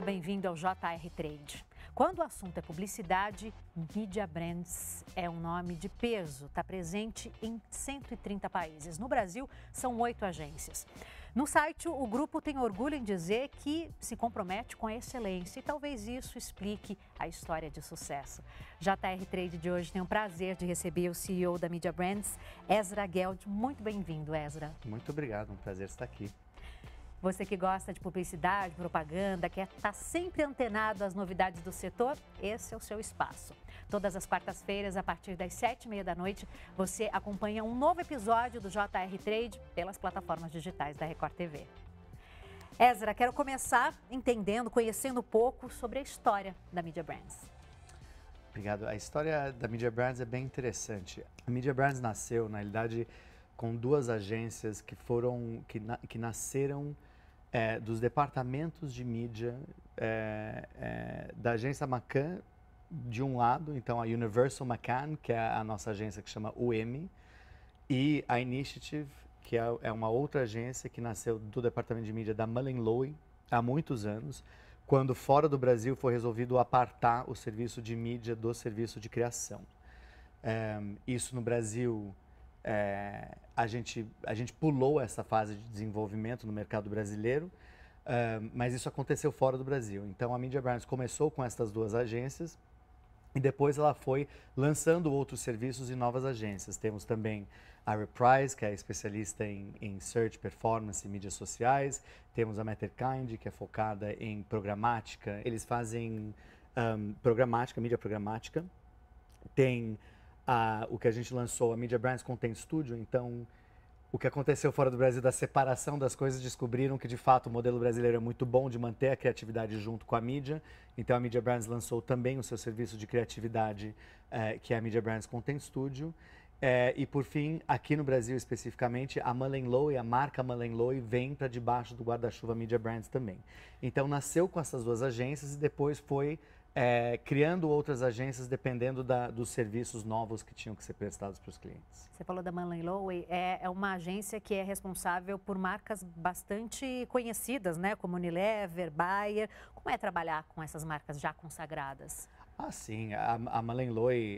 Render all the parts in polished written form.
bem-vindo ao JR Trade. Quando o assunto é publicidade, Media Brands é um nome de peso. Está presente em 130 países. No Brasil, são 8 agências. No site, o grupo tem orgulho em dizer que se compromete com a excelência e talvez isso explique a história de sucesso. JR Trade de hoje tem o prazer de receber o CEO da Media Brands, Ezra Geld. Muito bem-vindo, Ezra. Muito obrigado, um prazer estar aqui. Você que gosta de publicidade, propaganda, quer estar sempre antenado às novidades do setor, esse é o seu espaço. Todas as quartas-feiras, a partir das 7h30 da noite, você acompanha um novo episódio do JR Trade pelas plataformas digitais da Record TV. Ezra, quero começar entendendo, conhecendo um pouco sobre a história da Media Brands. Obrigado. A história da Media Brands é bem interessante. A Media Brands nasceu, na realidade, com 2 agências que nasceram dos departamentos de mídia da agência McCann, de um lado, então a Universal McCann, que é a nossa agência que chama UM, e a Initiative, que é uma outra agência que nasceu do departamento de mídia da Mullen há muitos anos, quando fora do Brasil foi resolvido apartar o serviço de mídia do serviço de criação. Isso no Brasil, a gente pulou essa fase de desenvolvimento no mercado brasileiro, mas isso aconteceu fora do Brasil. Então, a Media Brands começou com essas 2 agências e depois ela foi lançando outros serviços em novas agências. Temos também a Reprise, que é especialista em search, performance e mídias sociais. Temos a Matterkind, que é focada em programática. Eles fazem programática, mídia programática. Tem o que a gente lançou, a Media Brands Content Studio. Então, o que aconteceu fora do Brasil da separação das coisas, descobriram que de fato o modelo brasileiro é muito bom de manter a criatividade junto com a mídia. Então a Media Brands lançou também o seu serviço de criatividade, que é a Media Brands Content Studio. E por fim, aqui no Brasil especificamente, a a marca Mullen vem para debaixo do guarda-chuva Media Brands também. Então nasceu com essas 2 agências e depois foi criando outras agências dependendo dos serviços novos que tinham que ser prestados para os clientes. Você falou da Mullen é uma agência que é responsável por marcas bastante conhecidas, né? Como Unilever, Bayer. Como é trabalhar com essas marcas já consagradas? Sim. A Mullen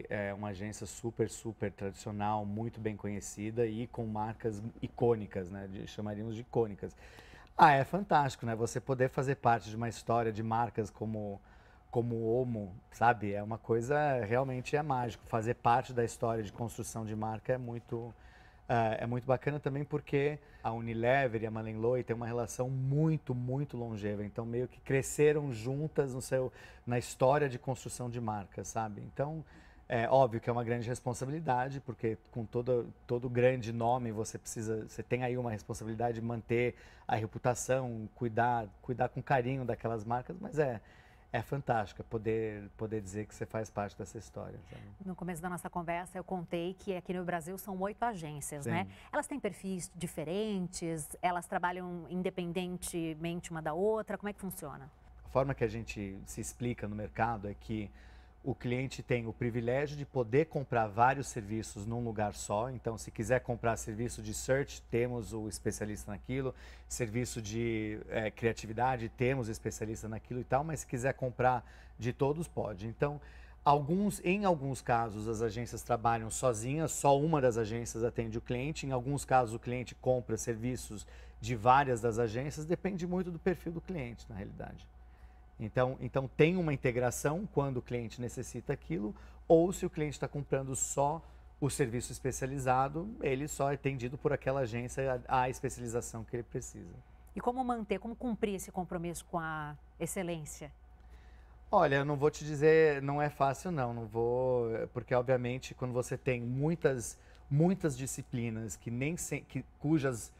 é uma agência super tradicional, muito bem conhecida e com marcas icônicas, né? Chamaríamos de icônicas. É fantástico, né? Você poder fazer parte de uma história de marcas como Omo, sabe? É uma coisa, realmente é mágico. Fazer parte da história de construção de marca é muito bacana também porque a Unilever e a Mullen têm uma relação muito longeva. Então, meio que cresceram juntas na história de construção de marca, sabe? Então, é óbvio que é uma grande responsabilidade, porque com todo grande nome você tem aí uma responsabilidade de manter a reputação, cuidar com carinho daquelas marcas, mas é fantástico poder dizer que você faz parte dessa história. Sabe? No começo da nossa conversa, eu contei que aqui no Brasil são 8 agências, né? Elas têm perfis diferentes? Elas trabalham independentemente uma da outra? Como é que funciona? A forma que a gente se explica no mercado é que o cliente tem o privilégio de poder comprar vários serviços num lugar só. Então, se quiser comprar serviço de search, temos o especialista naquilo. Serviço de criatividade, temos o especialista naquilo e tal. Mas se quiser comprar de todos, pode. Então, em alguns casos, as agências trabalham sozinhas. Só uma das agências atende o cliente. Em alguns casos, o cliente compra serviços de várias das agências. Depende muito do perfil do cliente, na realidade. Então tem uma integração quando o cliente necessita aquilo, ou se o cliente está comprando só o serviço especializado, ele só é atendido por aquela agência, a especialização que ele precisa. E como cumprir esse compromisso com a excelência? Olha, eu não vou te dizer, não é fácil não vou, porque obviamente quando você tem muitas disciplinas cujas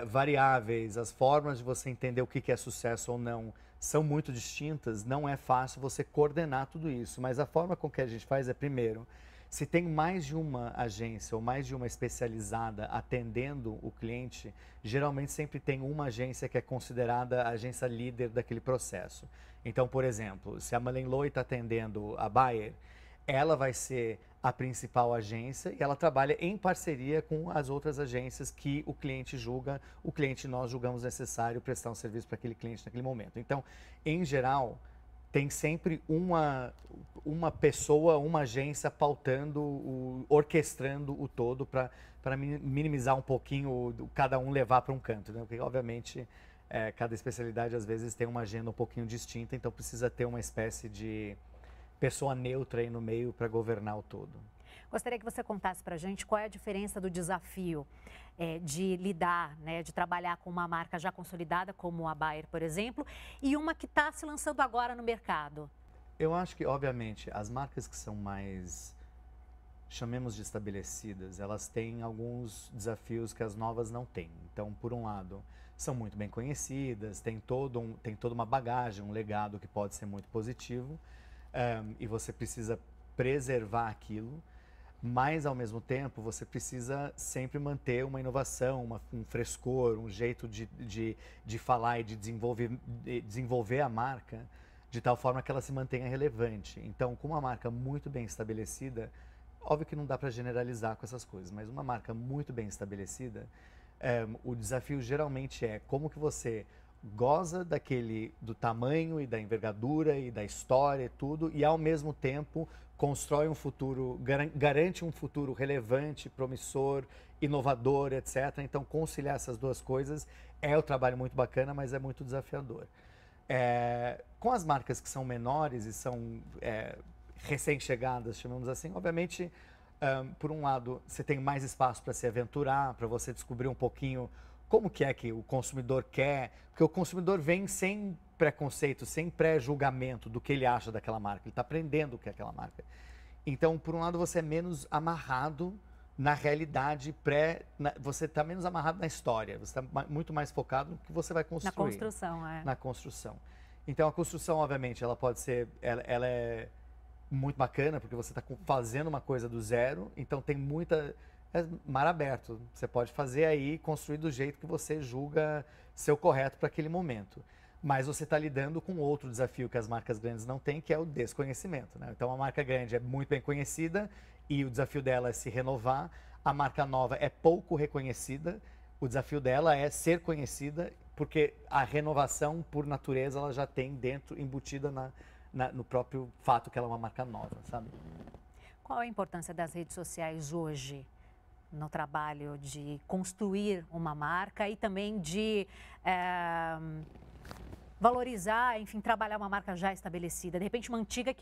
variáveis, as formas de você entender o que é sucesso ou não são muito distintas, não é fácil você coordenar tudo isso. Mas a forma com que a gente faz é, primeiro, se tem mais de uma agência ou mais de uma especializada atendendo o cliente, geralmente sempre tem uma agência que é considerada a agência líder daquele processo. Então, por exemplo, se a Mullen está atendendo a Bayer, ela vai ser a principal agência e ela trabalha em parceria com as outras agências que o cliente julga, o cliente nós julgamos necessário prestar um serviço para aquele cliente naquele momento. Então, em geral, tem sempre uma pessoa, uma agência pautando, orquestrando o todo para minimizar um pouquinho, cada um levar para um canto, né? Porque, obviamente, cada especialidade às vezes tem uma agenda um pouquinho distinta, então precisa ter uma espécie de pessoa neutra aí no meio para governar o todo. Gostaria que você contasse para a gente qual é a diferença do desafio de lidar, né, de trabalhar com uma marca já consolidada, como a Bayer, por exemplo, e uma que está se lançando agora no mercado. Eu acho que, obviamente, as marcas que são mais, chamemos de estabelecidas, elas têm alguns desafios que as novas não têm. Então, por um lado, são muito bem conhecidas, tem toda uma bagagem, um legado que pode ser muito positivo. E você precisa preservar aquilo, mas ao mesmo tempo você precisa sempre manter uma inovação, um frescor, um jeito de falar e de desenvolver a marca de tal forma que ela se mantenha relevante. Então, com uma marca muito bem estabelecida, óbvio que não dá para generalizar com essas coisas, mas uma marca muito bem estabelecida, o desafio geralmente é como que você goza do tamanho e da envergadura e da história e tudo, e ao mesmo tempo constrói um futuro, garante um futuro relevante, promissor, inovador, etc. Então, conciliar essas duas coisas é um trabalho muito bacana, mas é muito desafiador. Com as marcas que são menores e são recém-chegadas, chamamos assim, obviamente, por um lado, você tem mais espaço para se aventurar, para você descobrir um pouquinho como que é que o consumidor quer, porque o consumidor vem sem preconceito, sem pré-julgamento do que ele acha daquela marca, ele está aprendendo o que é aquela marca. Então, por um lado, você é menos amarrado na realidade você está menos amarrado na história, você está muito mais focado no que você vai construir. Na construção, Na construção. Então, a construção, obviamente, ela pode ser, ela é muito bacana, porque você está fazendo uma coisa do zero, então tem é mar aberto. Você pode fazer aí, construir do jeito que você julga ser o correto para aquele momento. Mas você está lidando com outro desafio que as marcas grandes não têm, que é o desconhecimento, né? Então, a marca grande é muito bem conhecida e o desafio dela é se renovar. A marca nova é pouco reconhecida, o desafio dela é ser conhecida, porque a renovação, por natureza, ela já tem dentro, embutida no próprio fato que ela é uma marca nova, sabe? Qual a importância das redes sociais hoje no trabalho de construir uma marca e também de valorizar, enfim, trabalhar uma marca já estabelecida? De repente, uma antiga,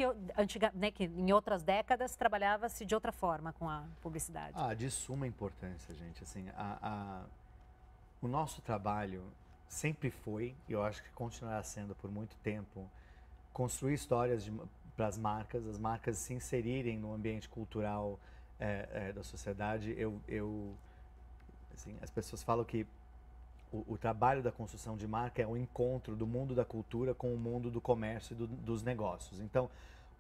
né, que em outras décadas trabalhava-se de outra forma com a publicidade. De suma importância, gente. Assim, o nosso trabalho sempre foi, e eu acho que continuará sendo por muito tempo, construir histórias para as marcas se inserirem no ambiente cultural da sociedade. Assim, as pessoas falam que o trabalho da construção de marca é o encontro do mundo da cultura com o mundo do comércio e dos negócios. Então,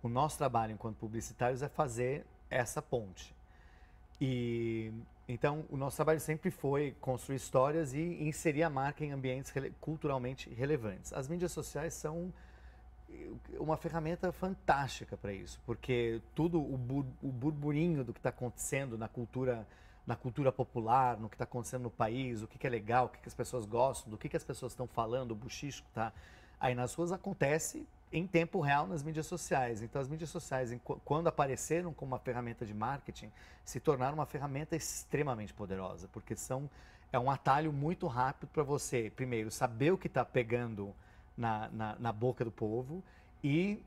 o nosso trabalho enquanto publicitários é fazer essa ponte. Então, o nosso trabalho sempre foi construir histórias e inserir a marca em ambientes culturalmente relevantes. As mídias sociais são uma ferramenta fantástica para isso, porque tudo o burburinho do que está acontecendo na cultura popular, no que está acontecendo no país, o que é legal, o que as pessoas gostam, do que as pessoas estão falando, o buchicho que está aí nas ruas, acontece em tempo real nas mídias sociais. Então, as mídias sociais, quando apareceram como uma ferramenta de marketing, se tornaram uma ferramenta extremamente poderosa, porque é um atalho muito rápido para você, primeiro, saber o que está pegando na boca do povo e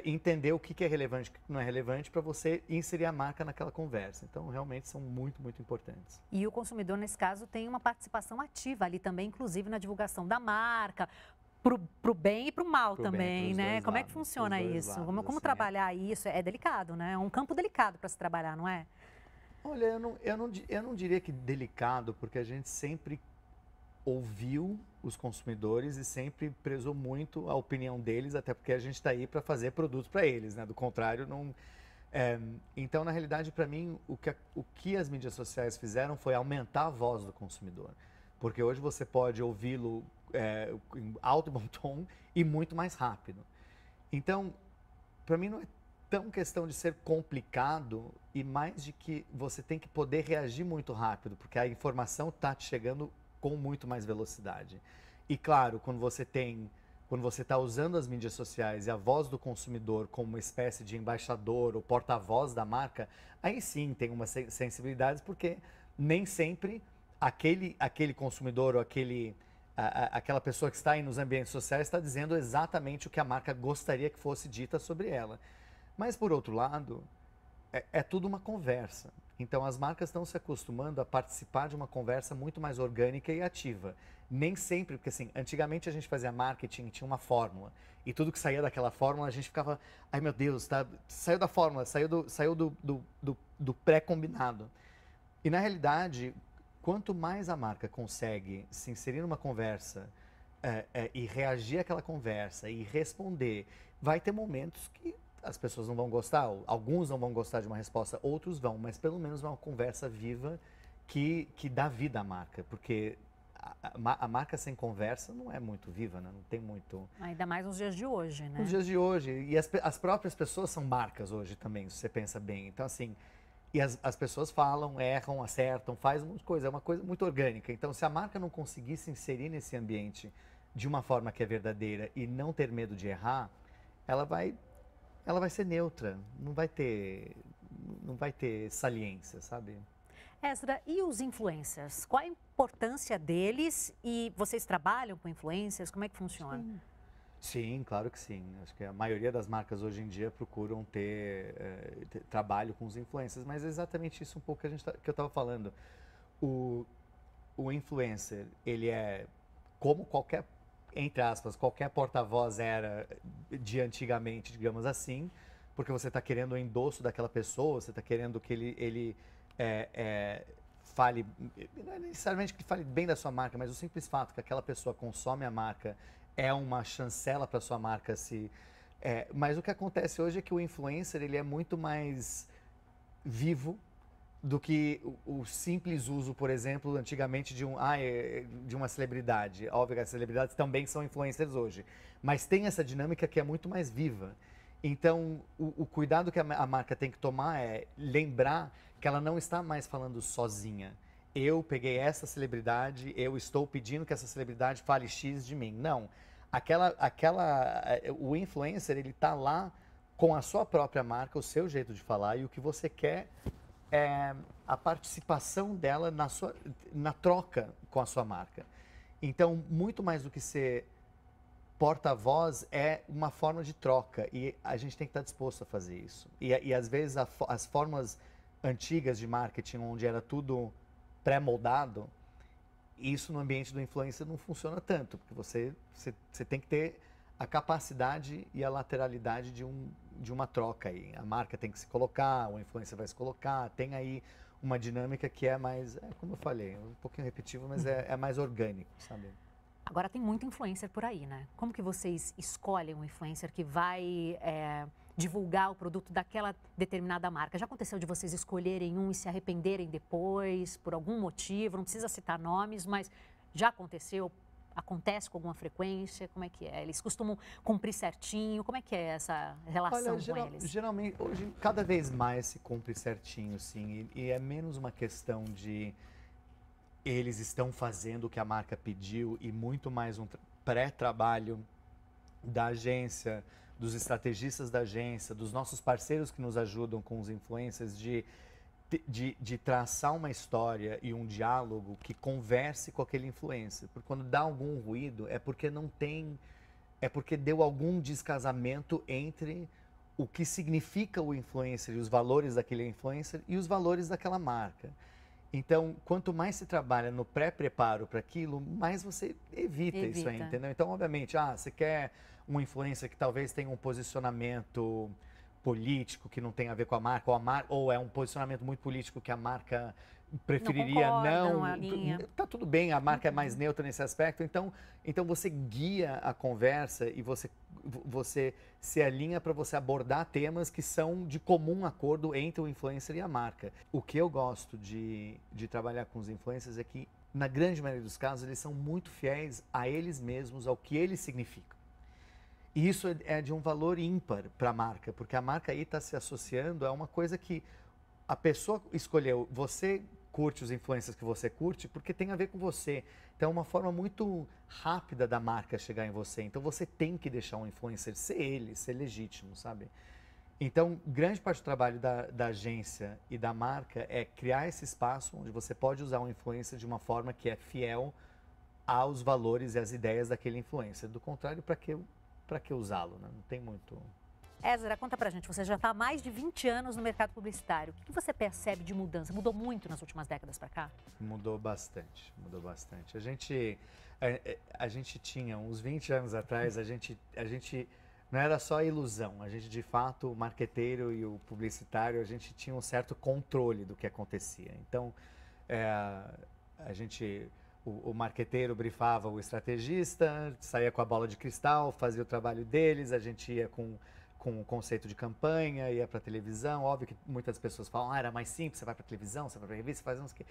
entender o que é relevante e o que não é relevante para você inserir a marca naquela conversa. Então, realmente são muito, muito importantes. E o consumidor, nesse caso, tem uma participação ativa ali também, inclusive na divulgação da marca, pro bem e pro mal também, né? Como é que funciona isso? Como trabalhar isso? É delicado, né? É um campo delicado para se trabalhar, não é? Olha, eu não diria que delicado, porque a gente sempre ouviu os consumidores e sempre prezou muito a opinião deles, até porque a gente está aí para fazer produtos para eles, né? Do contrário, não... Então, na realidade, para mim, o que as mídias sociais fizeram foi aumentar a voz do consumidor. Porque hoje você pode ouvi-lo em alto e bom tom e muito mais rápido. Então, para mim, não é tão questão de ser complicado e mais de que você tem que poder reagir muito rápido, porque a informação está te chegando com muito mais velocidade. E claro, quando você está usando as mídias sociais e a voz do consumidor como uma espécie de embaixador ou porta-voz da marca, aí sim tem umas sensibilidades, porque nem sempre aquele consumidor ou aquela pessoa que está aí nos ambientes sociais está dizendo exatamente o que a marca gostaria que fosse dita sobre ela. Mas, por outro lado, é tudo uma conversa. Então, as marcas estão se acostumando a participar de uma conversa muito mais orgânica e ativa. Nem sempre, porque assim, antigamente a gente fazia marketing, tinha uma fórmula. E tudo que saía daquela fórmula, a gente ficava, ai meu Deus, tá, saiu da fórmula, saiu do pré-combinado. E na realidade, quanto mais a marca consegue se inserir numa conversa e reagir àquela conversa e responder, vai ter momentos que as pessoas não vão gostar, alguns não vão gostar de uma resposta, outros vão, mas pelo menos é uma conversa viva que dá vida à marca, porque a marca sem conversa não é muito viva, né? Não tem muito... Ainda mais nos dias de hoje, né? Nos dias de hoje, e as próprias pessoas são marcas hoje também, se você pensa bem. Então, assim, e as pessoas falam, erram, acertam, fazem uma coisa, é uma coisa muito orgânica. Então, se a marca não conseguir se inserir nesse ambiente de uma forma que é verdadeira e não ter medo de errar, ela vai ser neutra, não vai ter saliência, sabe? Esdra, e os influencers? Qual a importância deles? E vocês trabalham com influencers? Como é que funciona? Sim, claro que sim. Acho que a maioria das marcas hoje em dia procuram ter trabalho com os influencers, mas é exatamente isso um pouco que eu estava falando. O influencer, ele é como qualquer, entre aspas, qualquer porta-voz era de antigamente, digamos assim, porque você está querendo o endosso daquela pessoa, você está querendo que ele fale, não é necessariamente que fale bem da sua marca, mas o simples fato que aquela pessoa consome a marca é uma chancela para sua marca mas o que acontece hoje é que o influencer ele é muito mais vivo do que o simples uso, por exemplo, antigamente de uma celebridade. Óbvio que as celebridades também são influencers hoje, mas tem essa dinâmica que é muito mais viva. Então, o cuidado que a marca tem que tomar é lembrar que ela não está mais falando sozinha. Eu peguei essa celebridade, eu estou pedindo que essa celebridade fale X de mim. Não. O influencer, ele está lá com a sua própria marca, o seu jeito de falar, e o que você quer é a participação dela na troca com a sua marca. Então, muito mais do que ser porta-voz é uma forma de troca e a gente tem que estar disposto a fazer isso. E às vezes as formas antigas de marketing, onde era tudo pré-moldado, isso no ambiente do influencer não funciona tanto, porque você tem que ter a capacidade e a lateralidade de uma troca aí. A marca tem que se colocar, o influencer vai se colocar, tem aí uma dinâmica que é mais, como eu falei, um pouquinho repetitivo, mas é mais orgânico, sabe? Agora tem muito influencer por aí, né? Como que vocês escolhem um influencer que vai divulgar o produto daquela determinada marca? Já aconteceu de vocês escolherem um e se arrependerem depois, por algum motivo? Não precisa citar nomes, mas já aconteceu? Acontece com alguma frequência? Como é que é? Eles costumam cumprir certinho? Como é que é essa relação com eles? Geralmente, hoje, cada vez mais se cumpre certinho, sim. E é menos uma questão de eles estão fazendo o que a marca pediu e muito mais um pré-trabalho da agência, dos estrategistas da agência, dos nossos parceiros que nos ajudam com os influencers, de traçar uma história e um diálogo que converse com aquele influencer. Porque quando dá algum ruído é porque deu algum descasamento entre o que significa o influencer e os valores daquele influencer e os valores daquela marca. Então, quanto mais se trabalha no pré-preparo para aquilo, mais você evita isso aí, entendeu? Então, obviamente, você quer um influencer que talvez tenha um posicionamento político que não tem a ver com a marca, ou é um posicionamento muito político que a marca preferiria não. Tá tudo bem, a marca é mais neutra nesse aspecto, então você guia a conversa e você se alinha para você abordar temas que são de comum acordo entre o influencer e a marca. O que eu gosto de trabalhar com os influencers é que, na grande maioria dos casos, eles são muito fiéis a eles mesmos, ao que eles significam. E isso é de um valor ímpar para a marca, porque a marca aí está se associando a uma coisa que a pessoa escolheu. Você curte os influencers que você curte porque tem a ver com você. Então é uma forma muito rápida da marca chegar em você. Então você tem que deixar um influencer ser ele, ser legítimo, sabe? Então, grande parte do trabalho da agência e da marca é criar esse espaço onde você pode usar um influencer de uma forma que é fiel aos valores e às ideias daquele influencer. Do contrário, para que usá-lo, né? Não tem muito... Ezra, conta pra gente, você já está há mais de 20 anos no mercado publicitário. O que você percebe de mudança? Mudou muito nas últimas décadas para cá? Mudou bastante, mudou bastante. A gente tinha, uns 20 anos atrás, a gente não era só ilusão, a gente de fato, o marqueteiro e o publicitário, a gente tinha um certo controle do que acontecia. Então, o marqueteiro brifava o estrategista, saía com a bola de cristal, fazia o trabalho deles, a gente ia com o conceito de campanha, ia para televisão. Óbvio que muitas pessoas falam, era mais simples, você vai para televisão, você vai para revista, faz uns que...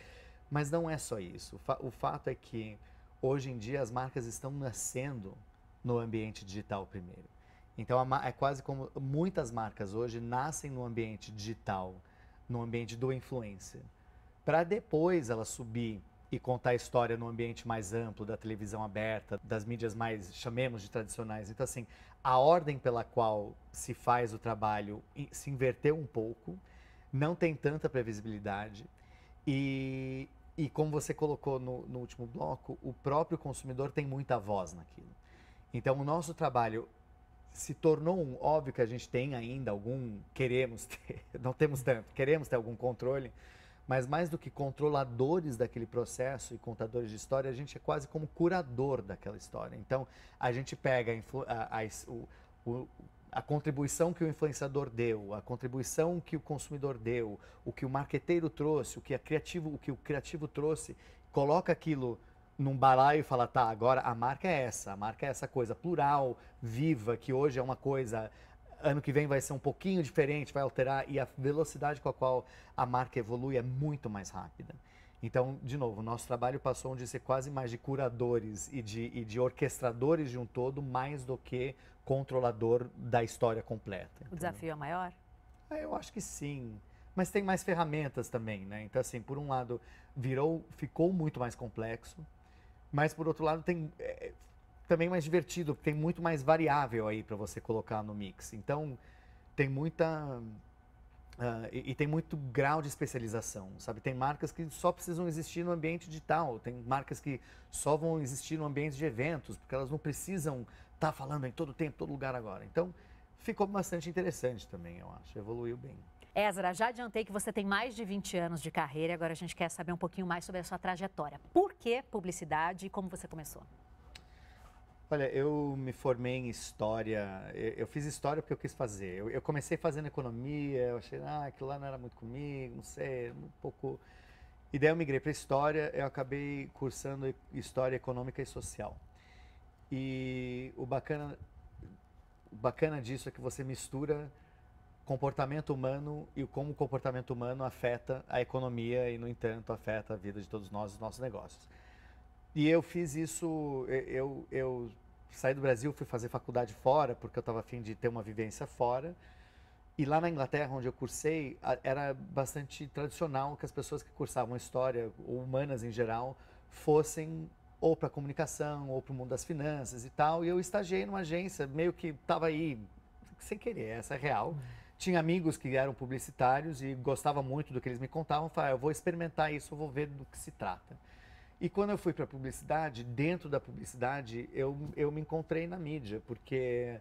Mas não é só isso. O fato é que, hoje em dia, as marcas estão nascendo no ambiente digital primeiro. Então, é quase como muitas marcas hoje nascem no ambiente digital, no ambiente do influencer, para depois ela subir e contar a história no ambiente mais amplo, da televisão aberta, das mídias mais, chamemos de tradicionais. Então, assim, a ordem pela qual se faz o trabalho se inverteu um pouco, não tem tanta previsibilidade e como você colocou no último bloco, o próprio consumidor tem muita voz naquilo. Então, o nosso trabalho se tornou óbvio que a gente tem ainda queremos ter, não temos tanto, queremos ter algum controle, mas mais do que controladores daquele processo e contadores de história, a gente é quase como curador daquela história. Então, a gente pega a contribuição que o influenciador deu, a contribuição que o consumidor deu, o que o marqueteiro trouxe, o que o criativo trouxe, coloca aquilo num balaio e fala, tá, agora a marca é essa coisa plural, viva, que hoje é uma coisa... Ano que vem vai ser um pouquinho diferente, vai alterar, e a velocidade com a qual a marca evolui é muito mais rápida. Então, de novo, o nosso trabalho passou de ser quase mais de curadores e de orquestradores de um todo, mais do que controlador da história completa. O desafio é maior? Eu acho que sim, mas tem mais ferramentas também, né? Então, assim, por um lado, ficou muito mais complexo, mas por outro lado, também mais divertido, porque tem muito mais variável aí para você colocar no mix. Então, tem muita... e tem muito grau de especialização, sabe? Tem marcas que só precisam existir no ambiente digital, tem marcas que só vão existir no ambiente de eventos, porque elas não precisam estar falando em todo tempo, todo lugar agora. Então, ficou bastante interessante também, eu acho. Evoluiu bem. Ezra, já adiantei que você tem mais de 20 anos de carreira, agora a gente quer saber um pouquinho mais sobre a sua trajetória. Por que publicidade e como você começou? Olha, eu me formei em História, eu fiz História porque eu quis fazer. Eu comecei fazendo Economia, eu achei, aquilo lá não era muito comigo, não sei, um pouco... E daí eu migrei para História, eu acabei cursando História Econômica e Social. E o bacana disso é que você mistura comportamento humano e como o comportamento humano afeta a economia e, no entanto, afeta a vida de todos nós, os nossos negócios. E eu fiz isso, eu saí do Brasil, fui fazer faculdade fora, porque eu estava a fim de ter uma vivência fora. E lá na Inglaterra, onde eu cursei, era bastante tradicional que as pessoas que cursavam História, ou Humanas em geral, fossem ou para a comunicação, ou para o mundo das finanças e tal. E eu estagiei numa agência, meio que estava aí, sem querer, essa é real. Tinha amigos que eram publicitários e gostava muito do que eles me contavam. Falei, eu vou experimentar isso, eu vou ver do que se trata. E quando eu fui para a publicidade, dentro da publicidade, eu me encontrei na mídia, porque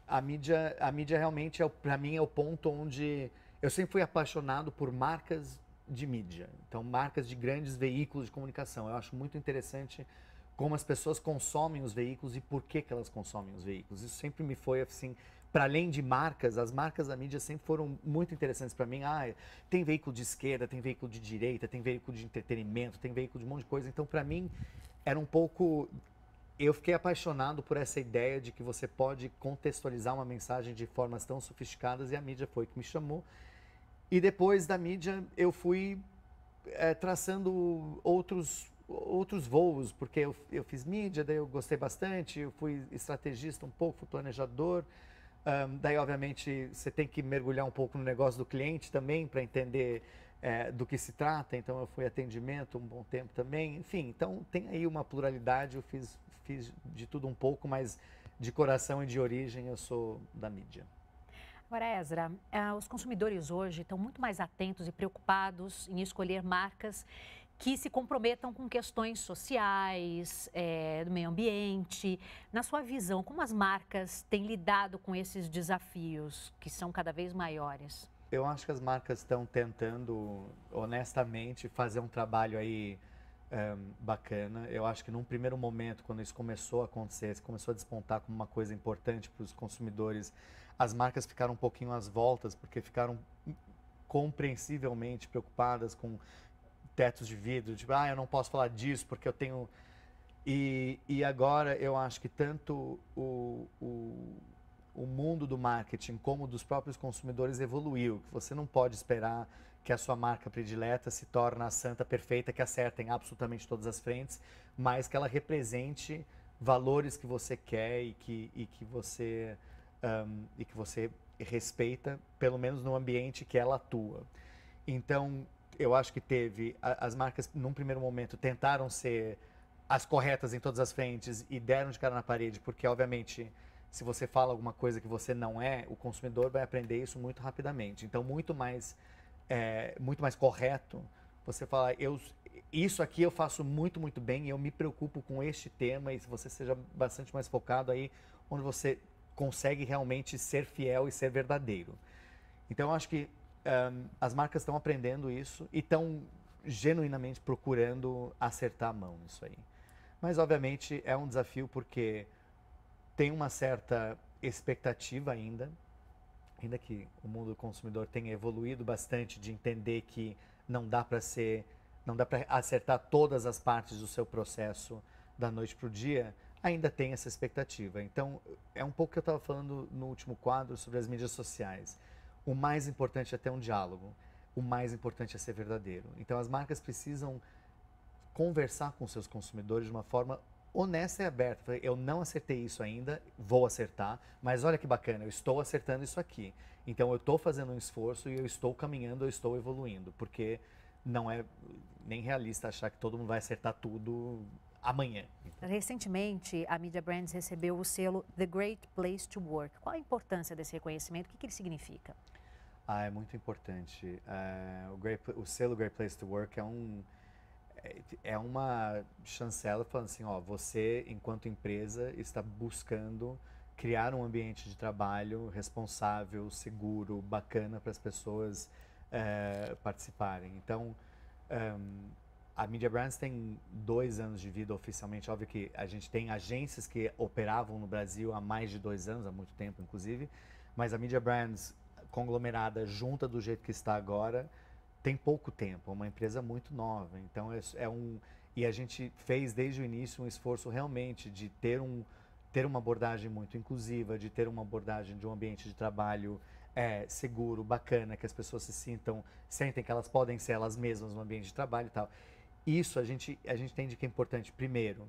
a mídia realmente, para mim, é o ponto onde... Eu sempre fui apaixonado por marcas de mídia, então marcas de grandes veículos de comunicação. Eu acho muito interessante como as pessoas consomem os veículos e por que elas consomem os veículos. Isso sempre me foi assim... Para além de marcas, as marcas da mídia sempre foram muito interessantes para mim. Tem veículo de esquerda, tem veículo de direita, tem veículo de entretenimento, tem veículo de um monte de coisa. Então, para mim, era um pouco... Eu fiquei apaixonado por essa ideia de que você pode contextualizar uma mensagem de formas tão sofisticadas, e a mídia foi que me chamou. E depois da mídia, eu fui traçando outros outros voos, porque eu fiz mídia, daí eu gostei bastante, eu fui estrategista um pouco, fui planejador. Daí, obviamente, você tem que mergulhar um pouco no negócio do cliente também para entender do que se trata. Então, eu fui atendimento um bom tempo também. Enfim, então tem aí uma pluralidade. Eu fiz de tudo um pouco, mas de coração e de origem eu sou da mídia. Agora, Ezra, os consumidores hoje estão muito mais atentos e preocupados em escolher marcas que se comprometam com questões sociais, do meio ambiente. Na sua visão, como as marcas têm lidado com esses desafios que são cada vez maiores? Eu acho que as marcas estão tentando, honestamente, fazer um trabalho aí bacana. Eu acho que num primeiro momento, quando isso começou a acontecer, isso começou a despontar como uma coisa importante para os consumidores, as marcas ficaram um pouquinho às voltas, porque ficaram compreensivelmente preocupadas com tetos de vidro, tipo, eu não posso falar disso porque eu tenho... E agora eu acho que tanto o mundo do marketing como dos próprios consumidores evoluiu, que você não pode esperar que a sua marca predileta se torne a santa perfeita que acerta em absolutamente todas as frentes, mas que ela represente valores que você quer e que você respeita, pelo menos no ambiente que ela atua. Então, eu acho que as marcas, num primeiro momento, tentaram ser as corretas em todas as frentes e deram de cara na parede, porque, obviamente, se você fala alguma coisa que você não é, o consumidor vai aprender isso muito rapidamente. Então, muito mais correto você falar, isso aqui eu faço muito, muito bem e eu me preocupo com este tema, e se você seja bastante mais focado aí, onde você consegue realmente ser fiel e ser verdadeiro. Então, eu acho que as marcas estão aprendendo isso e estão genuinamente procurando acertar a mão nisso aí. Mas, obviamente, é um desafio porque tem uma certa expectativa ainda que o mundo do consumidor tenha evoluído bastante de entender que não dá para acertar todas as partes do seu processo da noite para o dia, ainda tem essa expectativa. Então, é um pouco o que eu estava falando no último quadro sobre as mídias sociais. O mais importante é ter um diálogo, o mais importante é ser verdadeiro. Então, as marcas precisam conversar com seus consumidores de uma forma honesta e aberta. Eu não acertei isso ainda, vou acertar, mas olha que bacana, eu estou acertando isso aqui. Então, eu estou fazendo um esforço e eu estou caminhando, eu estou evoluindo, porque não é nem realista achar que todo mundo vai acertar tudo amanhã. Recentemente, a Media Brands recebeu o selo The Great Place to Work. Qual a importância desse reconhecimento? O que ele significa? É muito importante. O selo Great Place to Work é uma chancela falando assim, você, enquanto empresa, está buscando criar um ambiente de trabalho responsável, seguro, bacana para as pessoas participarem. Então, a Media Brands tem 2 anos de vida oficialmente. Óbvio que a gente tem agências que operavam no Brasil há mais de 2 anos, há muito tempo, inclusive. Mas a Media Brands, conglomerada, junta do jeito que está agora, tem pouco tempo. É uma empresa muito nova. Então, e a gente fez desde o início um esforço realmente de ter uma abordagem muito inclusiva, de ter uma abordagem de um ambiente de trabalho seguro, bacana, que as pessoas sentem que elas podem ser elas mesmas no ambiente de trabalho e tal. Isso a gente entende que é importante, primeiro,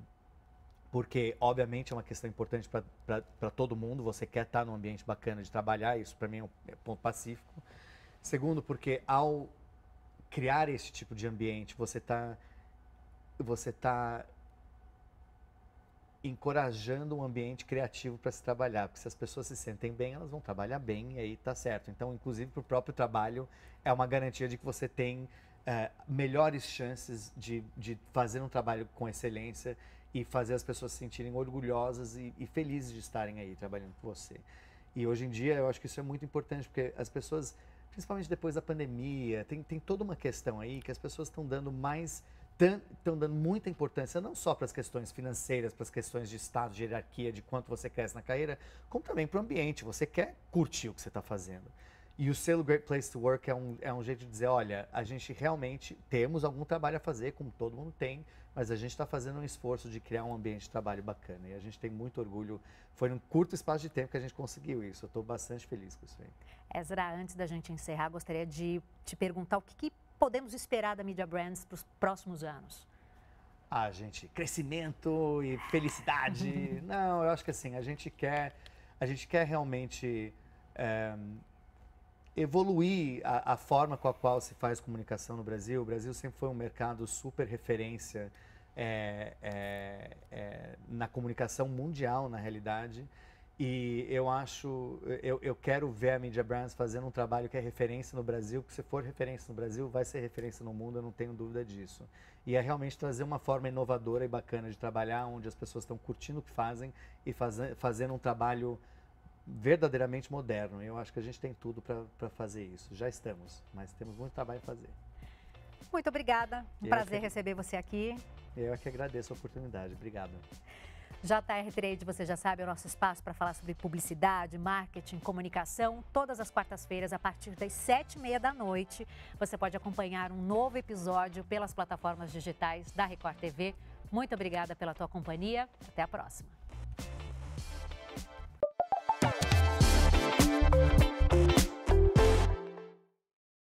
porque obviamente é uma questão importante para todo mundo, você quer estar num ambiente bacana de trabalhar, isso para mim é um ponto pacífico. Segundo, porque ao criar esse tipo de ambiente, você tá encorajando um ambiente criativo para se trabalhar, porque se as pessoas se sentem bem, elas vão trabalhar bem e aí tá certo. Então, inclusive para o próprio trabalho, é uma garantia de que você tem melhores chances de fazer um trabalho com excelência e fazer as pessoas se sentirem orgulhosas e felizes de estarem aí trabalhando com você. E hoje em dia eu acho que isso é muito importante, porque as pessoas, principalmente depois da pandemia, tem toda uma questão aí que as pessoas estão dando muita importância, não só para as questões financeiras, para as questões de status, de hierarquia, de quanto você cresce na carreira, como também para o ambiente. Você quer curtir o que você está fazendo. E o selo Great Place to Work é um jeito de dizer, olha, a gente realmente temos algum trabalho a fazer, como todo mundo tem, mas a gente está fazendo um esforço de criar um ambiente de trabalho bacana. E a gente tem muito orgulho. Foi num curto espaço de tempo que a gente conseguiu isso. Eu estou bastante feliz com isso aí. Ezra, antes da gente encerrar, gostaria de te perguntar o que podemos esperar da Media Brands para os próximos anos? crescimento e felicidade. Não, eu acho que assim, a gente quer realmente evoluir a forma com a qual se faz comunicação no Brasil. O Brasil sempre foi um mercado super referência na comunicação mundial, na realidade. E eu quero ver a Media Brands fazendo um trabalho que é referência no Brasil, que se for referência no Brasil, vai ser referência no mundo, eu não tenho dúvida disso. E é realmente trazer uma forma inovadora e bacana de trabalhar, onde as pessoas estão curtindo o que fazem e fazendo um trabalho verdadeiramente moderno. Eu acho que a gente tem tudo para fazer isso. Já estamos, mas temos muito trabalho a fazer. Muito obrigada. Um prazer receber você aqui. Eu é que agradeço a oportunidade. Obrigado. JR Trade, você já sabe, é o nosso espaço para falar sobre publicidade, marketing, comunicação. Todas as quartas-feiras, a partir das 7h30 da noite, você pode acompanhar um novo episódio pelas plataformas digitais da Record TV. Muito obrigada pela tua companhia. Até a próxima.